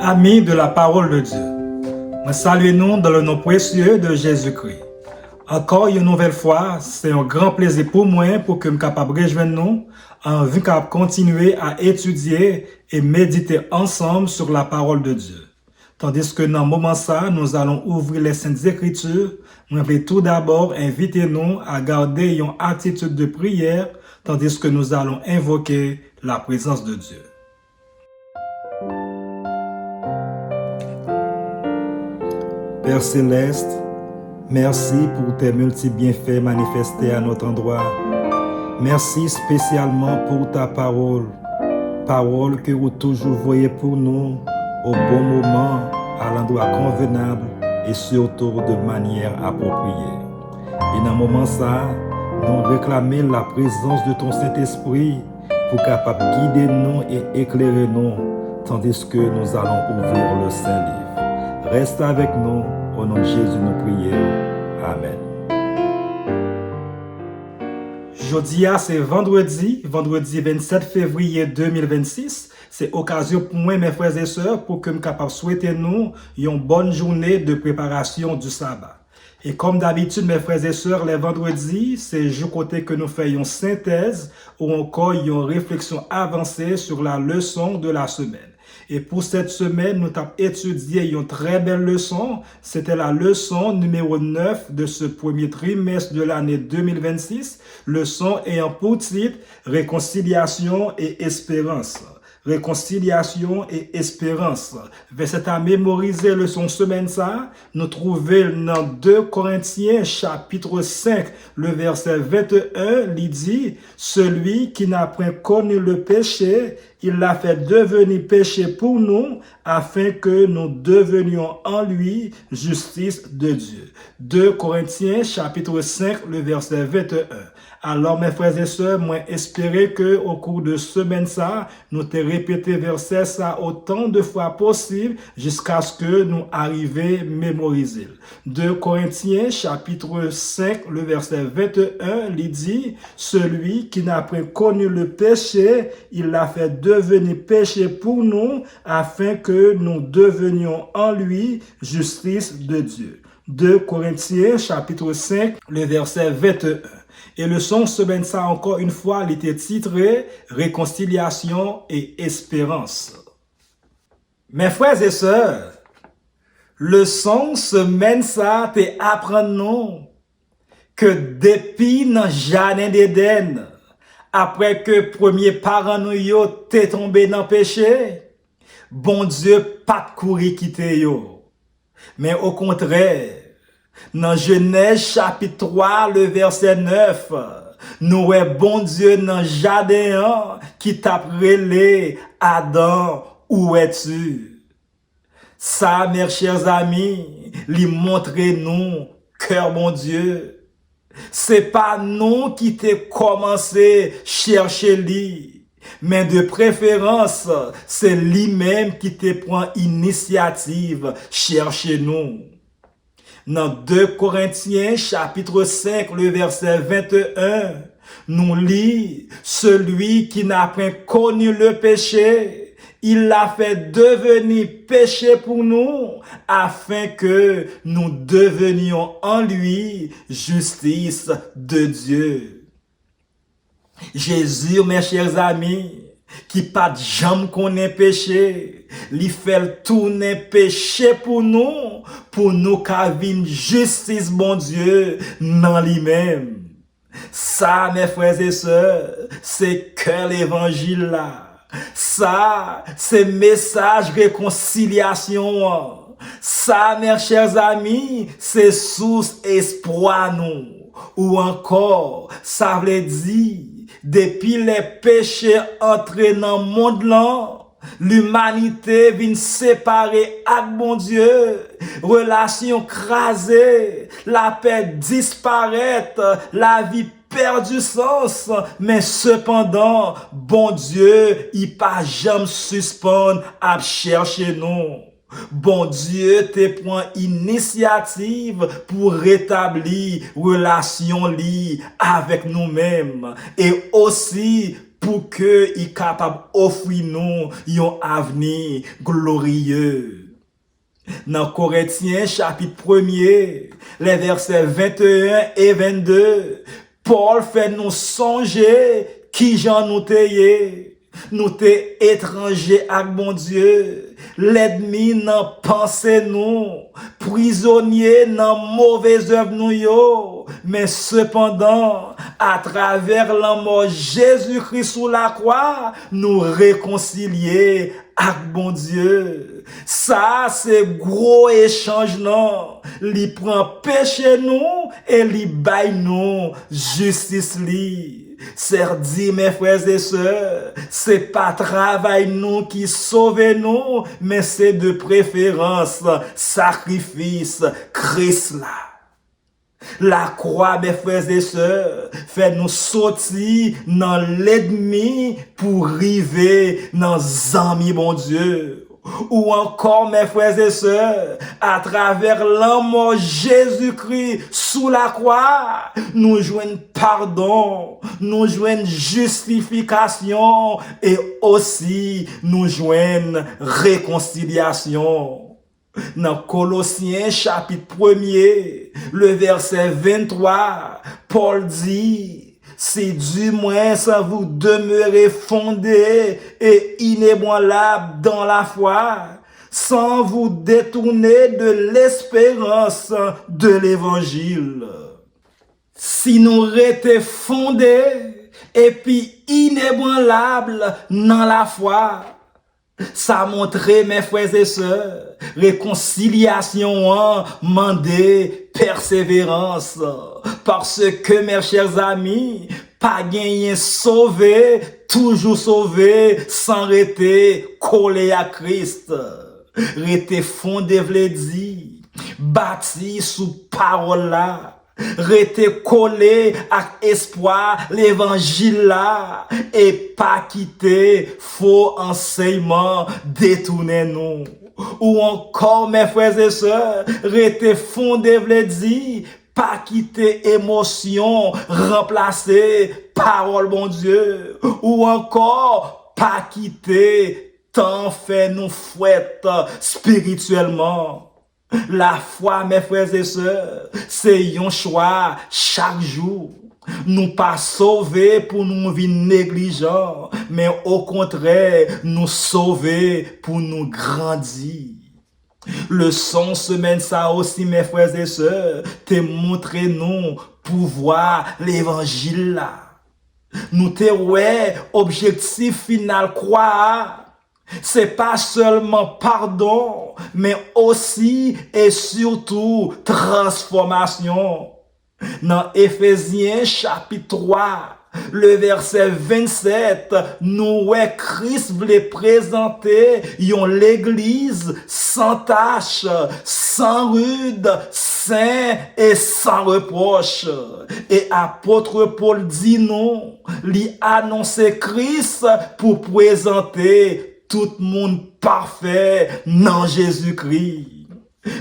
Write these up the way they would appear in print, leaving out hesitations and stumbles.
Amis de la parole de Dieu, me saluons dans le nom précieux de Jésus-Christ. Encore une nouvelle fois, c'est un grand plaisir pour moi pour que je sois capable de rejoindre nous en vue de continuer à étudier et méditer ensemble sur la parole de Dieu. Tandis que dans ce moment ça, nous allons ouvrir les Saintes Écritures. Je vais tout d'abord inviter nous à garder une attitude de prière, tandis que nous allons invoquer la présence de Dieu. Père Céleste, merci pour tes multiples bienfaits manifestés à notre endroit. Merci spécialement pour ta parole, parole que vous toujours voyez pour nous au bon moment, à l'endroit convenable et surtout de manière appropriée. Et dans ce moment ça, nous réclamons la présence de ton Saint-Esprit pour capable guider nous et éclairer nous, tandis que nous allons ouvrir le Saint-Livre. Reste avec nous, au nom de Jésus nous prions. Amen. Jeudi, c'est vendredi 27 février 2026. C'est occasion pour moi, mes frères et sœurs, pour que je sois capable de souhaiter nous une bonne journée de préparation du sabbat. Et comme d'habitude, mes frères et sœurs, les vendredis, c'est jour côté que nous faisons une synthèse ou encore une réflexion avancée sur la leçon de la semaine. Et pour cette semaine, nous avons étudié une très belle leçon. C'était la leçon numéro 9 de ce premier trimestre de l'année 2026. Leçon ayant pour titre Réconciliation et espérance. Réconciliation et espérance. Verset à mémoriser leçon semaine ça, nous trouvons dans 2 Corinthiens chapitre 5, le verset 21, il dit, celui qui n'a point connu le péché, il l'a fait devenir péché pour nous, afin que nous devenions en lui justice de Dieu. 2 Corinthiens chapitre 5, le verset 21. Alors, mes frères et sœurs, moi, espérer que au cours de semaine ça, nous te répéter verset ça autant de fois possible jusqu'à ce que nous arrivions à mémoriser. 2 Corinthiens, chapitre 5, le verset 21, il dit, celui qui n'a pas connu le péché, il l'a fait devenir péché pour nous, afin que nous devenions en lui justice de Dieu. 2 Corinthiens, chapitre 5, le verset 21. Et le son semaine ça encore une fois, il était titré Réconciliation et espérance. Mes frères et sœurs, le son semaine ça te apprend nous que depuis dans jardin d'Éden, après que premier parent nous yo t'est tombé dans péché, bon Dieu pas de courir quitter yo. Mais au contraire, dans Genèse chapitre 3, le verset 9, nous est bon Dieu dans jardin qui t'a relé Adam, où es-tu? Ça, mes chers amis, lui montrer nous, cœur bon Dieu. C'est pas nous qui t'ai commencé chercher lui, mais de préférence, c'est lui-même qui te prend initiative chercher nous. Dans 2 Corinthiens, chapitre 5, le verset 21, nous lit, celui qui n'a pas connu le péché, il l'a fait devenir péché pour nous, afin que nous devenions en lui justice de Dieu. Jésus, mes chers amis, qui pas jamais connaît péché, li fait tourner péché pour nous qu'avine justice bon Dieu dans lui-même. Ça, mes frères et sœurs, c'est que l'évangile là. Ça, c'est message réconciliation. Ça, mes chers amis, c'est source espoir nous. Ou encore, ça veut dire, depuis les péchés entrés dans le monde là, l'humanité vient séparer avec bon Dieu, relation crasée, la paix disparaître, la vie perd du sens, mais cependant, bon Dieu, il pas jamais suspendre à chercher nous. Bon Dieu te prend initiative pour rétablir relation li avec nous-mêmes et aussi pour que il capable offrir nous un avenir glorieux. Dans Corinthiens chapitre 1er, les versets 21 et 22, Paul fait nous songer qui j'en nous t'ayé. Nous t'es étrangers avec bon Dieu. L'ennemi n'en pensait nous. Prisonniers n'en mauvaise œuvre nous yo. Mais cependant, à travers la mort Jésus-Christ sous la croix, nous réconcilier avec bon Dieu. Ça, c'est gros échange, non? Li prend péché nous et li baille nous justice li. C'est dit, mes frères et sœurs, c'est pas travail nous qui sauve nous, mais c'est de préférence sacrifice Christ là. La croix, mes frères et sœurs, fait nous sortir dans l'ennemi pour arriver dans amis, bon Dieu. Ou encore, mes frères et sœurs, à travers l'amour Jésus-Christ sous la croix, nous joignons pardon, nous joignons justification et aussi nous joignons réconciliation. Dans Colossiens chapitre 1er, le verset 23, Paul dit, si du moins ça vous demeurez fondé et inébranlable dans la foi, sans vous détourner de l'espérance de l'évangile. Si nous restions fondés et puis inébranlables dans la foi, ça montrait, mes frères et sœurs, réconciliation, mandé, persévérance. Parce que, mes chers amis, pas gagné sauvé, toujours sauvé, sans rester collé à Christ. Rester fondé, v'le dit, bâti sous parole là. Rester collé à espoir l'évangile là et pas quitter faux enseignement détourner nous. Ou encore, mes frères et sœurs, rester fondé, v'le dire, pas quitter émotion, remplacer parole, bon Dieu. Ou encore, pas quitter temps fait nous fouette spirituellement. La foi, mes frères et sœurs, c'est un choix chaque jour. Nous pas sauver pour nous vivre négligents, mais au contraire, nous sauver pour nous grandir. Le son semaine ça aussi, mes frères et sœurs, te montrer nous pouvoir l'évangile là. Nous te ouais, objectif final quoi? C'est pas seulement pardon, mais aussi et surtout transformation. Dans Éphésiens chapitre 3, le verset 27, nous ouais Christ voulait présenter l'église sans tache, sans rude, saint et sans reproche. Et apôtre Paul dit non, lui annoncer Christ pour présenter tout le monde parfait dans Jésus-Christ.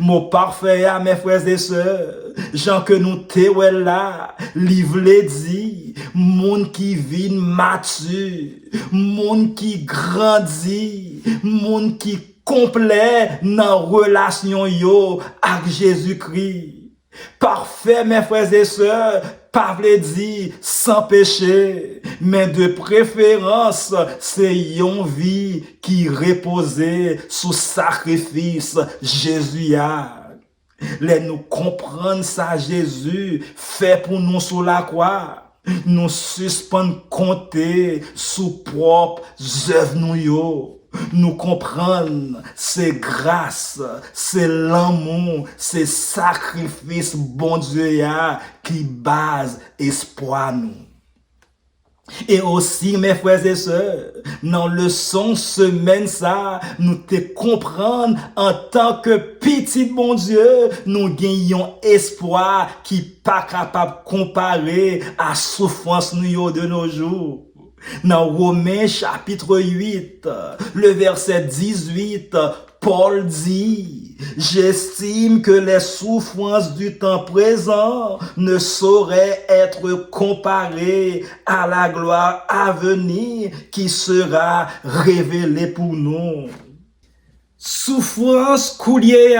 Mot parfait à mes frères et sœurs, gens que nous t'es là, livre dit, monde qui vit mature, monde qui grandit, monde qui complet dans relation yo avec Jésus-Christ. Parfait, mes frères et sœurs, pas vle dire sans péché, mais de préférence, c'est une vie qui reposait sous sacrifice Jésus a. Les nous comprendre ça Jésus fait pour nous sur la croix. Nous suspendre compter sous propre œuvre nous yo. Nous comprendre, c'est grâce, c'est l'amour, c'est sacrifice bon Dieu ya qui base espoir nous. Et aussi, mes frères et sœurs, dans le son semaine ça, nous te comprendre en tant que petit bon Dieu, nous gagnons espoir qui pas capable de comparer à souffrance nous de nos jours. Dans Romains chapitre 8, le verset 18, Paul dit, j'estime que les souffrances du temps présent ne sauraient être comparées à la gloire à venir qui sera révélée pour nous. Souffrance koulier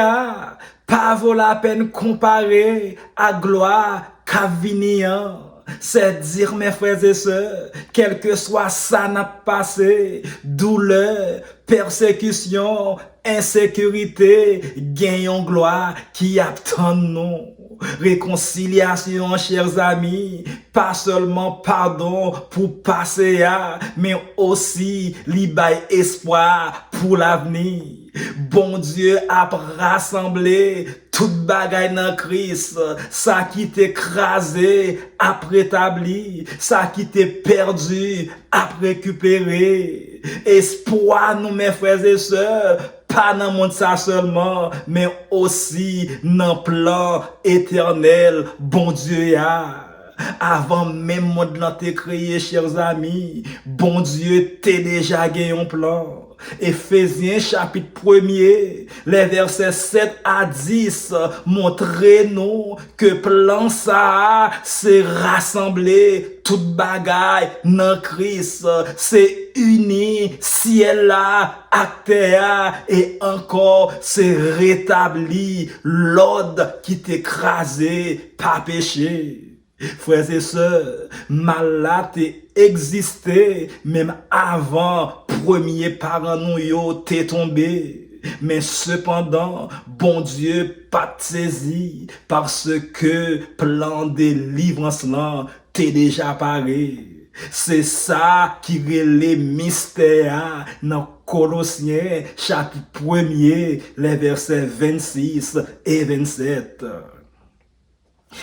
pas vaut la peine comparée à gloire qu'a venir. C'est dire, mes frères et sœurs, quel que soit ça n'a passé, douleur, persécution, insécurité, gagnons gloire qui attend nous. Réconciliation, chers amis, pas seulement pardon pour passer à, mais aussi libaye espoir pour l'avenir. Bon Dieu a rassemblé toute bagaille dans Christ, ça qui t'est écrasé, a rétabli, ça qui t'est perdu, a récupéré. Espoir, nous, mes frères et sœurs, pas dans le monde ça seulement, mais aussi dans le plan éternel, bon Dieu a. Avant même monde là t'es créé, chers amis, bon Dieu t'es déjà gagné un plan. Éphésiens chapitre 1er, les versets 7 à 10, montrez-nous que plan ça, c'est rassembler toute bagaille dans Christ, c'est uni ciel là, terre et encore c'est rétabli l'ordre qui t'écrasé par péché. Frères et sœurs, malade existait même avant premier parent nous yo t'est tombé. Mais cependant, bon Dieu pas saisi parce que plan de délivrance là t'est déjà paré. C'est ça qui est le mystère dans Colossiens chapitre 1er, les versets 26 et 27.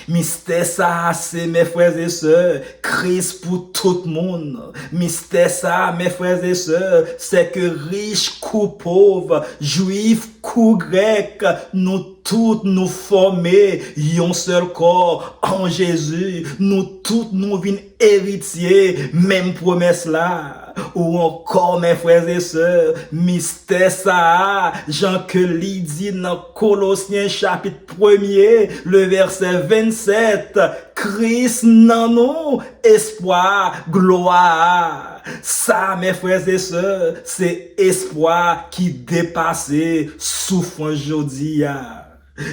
Mystère ça, c'est mes frères et sœurs, Christ pour tout le monde. Mystère ça, mes frères et sœurs, c'est que riche ou pauvre, juif ou grec, nous tous nous former un seul corps en Jésus. Nous tous nous vînes héritiers, même promesse là. Ou encore, mes frères et sœurs, mystère ça, Jean que dit dans Colossiens chapitre 1er, le verset 27, Christ dans nous, espoir, gloire. Ça, mes frères et sœurs, c'est espoir qui dépasse souffrance aujourd'hui.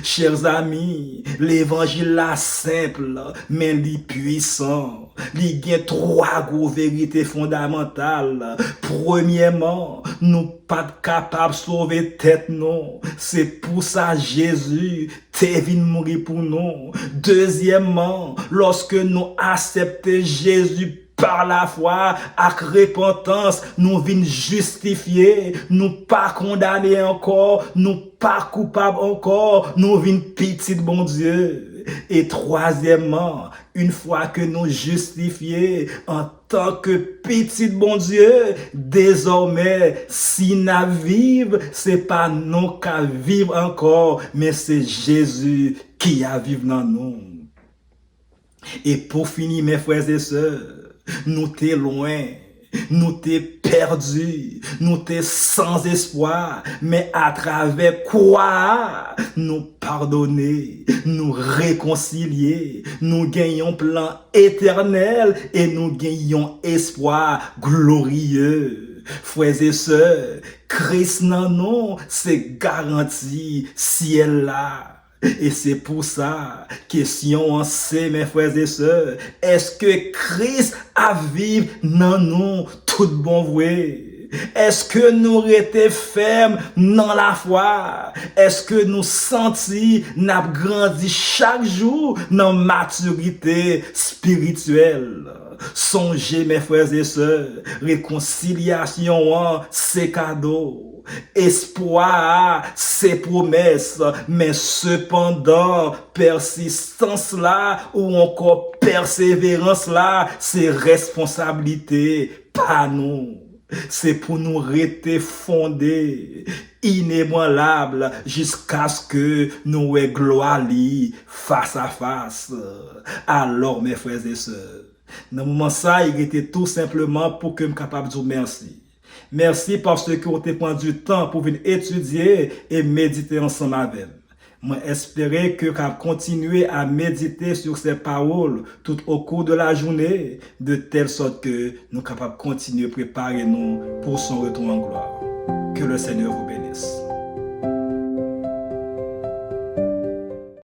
Chers amis, l'évangile là simple, mais li puissant. Li gen trois gros vérités fondamentales. Premièrement, nous pas capables de sauver tête non. C'est pour ça Jésus t'est venu mourir pour nous. Deuxièmement, lorsque nous acceptons Jésus par la foi, avec repentance, nous venons justifier, nous pas condamner encore, nous pas coupables encore, nous venons petit bon Dieu. Et troisièmement, une fois que nous justifiés en tant que petit bon Dieu, désormais, si nous vivons, c'est pas nous qui vivons encore, mais c'est Jésus qui a vécu dans nous. Et pour finir, mes frères et sœurs, nous t'es loin, nous t'es perdu, nous t'es sans espoir, mais à travers quoi nous pardonner, nous réconcilier, nous gagnons plan éternel et nous gagnons espoir glorieux. Frères et sœurs, Christ nan nous, c'est garanti ciel là. Et c'est pour ça, question en c'est, mes frères et sœurs, est-ce que Christ a vécu dans nous tout bon vrai? Est-ce que nous restés fermes dans la foi? Est-ce que nous sentis, n'a grandi chaque jour dans maturité spirituelle? Songez, mes frères et sœurs, réconciliation, c'est cadeau. Espoir, c'est promesse, mais cependant, persistance là, ou encore persévérance là, c'est responsabilité, pas nous. C'est pour nous rester fondés, inébranlables, jusqu'à ce que nous ayons gloire face à face. Alors, mes frères et sœurs, Dans le moment ça, il était tout simplement pour que je sois capable de dire merci. Merci parce que vous avez pris du temps pour venir étudier et méditer ensemble avec. Moi, espérer que vous continuer à méditer sur ces paroles tout au cours de la journée, de telle sorte que nous sommes capables de continuer à préparer nous pour son retour en gloire. Que le Seigneur vous bénisse.